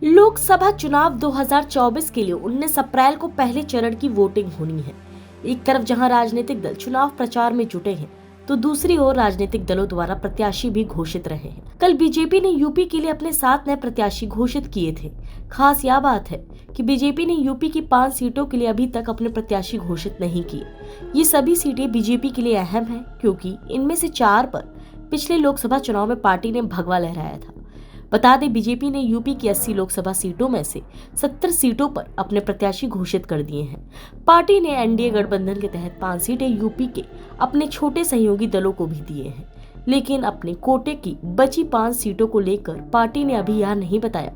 लोकसभा चुनाव 2024 के लिए 19 अप्रैल को पहले चरण की वोटिंग होनी है। एक तरफ जहां राजनीतिक दल चुनाव प्रचार में जुटे हैं, तो दूसरी ओर राजनीतिक दलों द्वारा प्रत्याशी भी घोषित रहे हैं। कल बीजेपी ने यूपी के लिए अपने 7 नए प्रत्याशी घोषित किए थे। खास यह बात है कि बीजेपी ने यूपी की 5 सीटों के लिए अभी तक अपने प्रत्याशी घोषित नहीं किए। ये सभी सीटें बीजेपी के लिए अहम है, क्योंकि इनमें से 4 पर पिछले लोकसभा चुनाव में पार्टी ने भगवा लहराया था। बता दें, बीजेपी ने यूपी की 80 लोकसभा सीटों में से 70 सीटों पर अपने प्रत्याशी घोषित कर दिए हैं। पार्टी ने एनडीए गठबंधन के तहत 5 सीटें यूपी के अपने छोटे सहयोगी दलों को भी दिए हैं, लेकिन अपने कोटे की बची 5 सीटों को लेकर पार्टी ने अभी यह नहीं बताया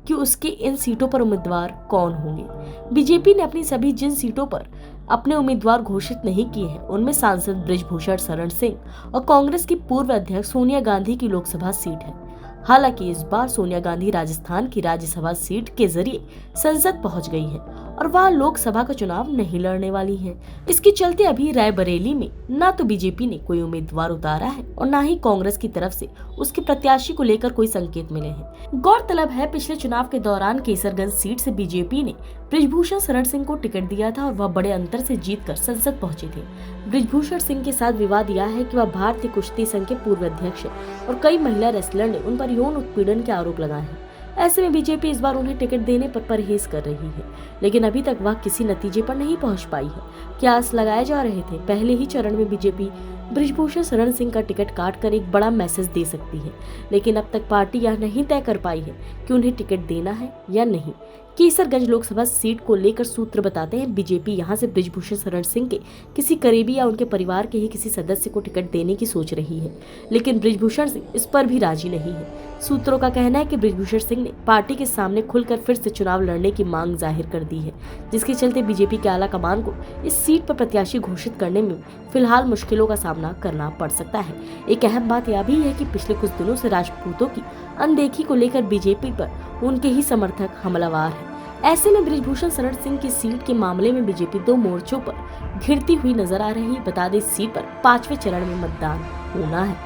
कि उसके इन सीटों पर उम्मीदवार कौन होंगे। बीजेपी ने अपनी सभी जिन सीटों पर अपने उम्मीदवार घोषित नहीं किए हैं, उनमें सांसद बृजभूषण शरण सिंह और कांग्रेस की पूर्व अध्यक्ष सोनिया गांधी की लोकसभा सीट है। हालांकि इस बार सोनिया गांधी राजस्थान की राज्यसभा सीट के जरिए संसद पहुंच गई हैं और वह लोकसभा का चुनाव नहीं लड़ने वाली हैं। इसके चलते अभी रायबरेली में न तो बीजेपी ने कोई उम्मीदवार उतारा है और न ही कांग्रेस की तरफ से उसके प्रत्याशी को लेकर कोई संकेत मिले हैं। गौरतलब है, पिछले चुनाव के दौरान केसरगंज सीट से बीजेपी ने बृजभूषण शरण सिंह को टिकट दिया था और वह बड़े अंतर से जीतकर संसद पहुंचे थे। बृजभूषण सिंह के साथ विवाद यह है कि वह भारतीय कुश्ती संघ के पूर्व अध्यक्ष है और कई महिला रेसलर ने उन पर यौन उत्पीड़न के आरोप लगाए हैं। ऐसे में बीजेपी इस बार उन्हें टिकट देने पर परहेज कर रही है, लेकिन अभी तक वह किसी नतीजे पर नहीं पहुंच पाई है। कयास लगाए जा रहे थे पहले ही चरण में बीजेपी बृजभूषण शरण सिंह का टिकट काटकर एक बड़ा मैसेज दे सकती है, लेकिन अब तक पार्टी यह नहीं तय कर पाई है कि उन्हें टिकट देना है या नहीं। केसरगंज लोकसभा सीट को लेकर सूत्र बताते हैं, बीजेपी यहां से बृजभूषण शरण सिंह के किसी करीबी या उनके परिवार के ही किसी सदस्य को टिकट देने की सोच रही है, लेकिन बृजभूषण सिंह इस पर भी राजी नहीं है। सूत्रों का कहना है कि बृजभूषण सिंह ने पार्टी के सामने खुलकर फिर से चुनाव लड़ने की मांग जाहिर कर दी है, जिसके चलते बीजेपी के आला कमान को इस सीट पर प्रत्याशी घोषित करने में फिलहाल मुश्किलों का सामना करना पड़ सकता है। एक अहम बात यह भी है कि पिछले कुछ दिनों से राजपूतों की अनदेखी को लेकर बीजेपी पर उनके ही समर्थक हमलावर हैं। ऐसे में बृजभूषण शरण सिंह की सीट के मामले में बीजेपी 2 मोर्चों पर घिरती हुई नजर आ रही है। बता दें, इस सीट पर 5वें चरण में मतदान होना है।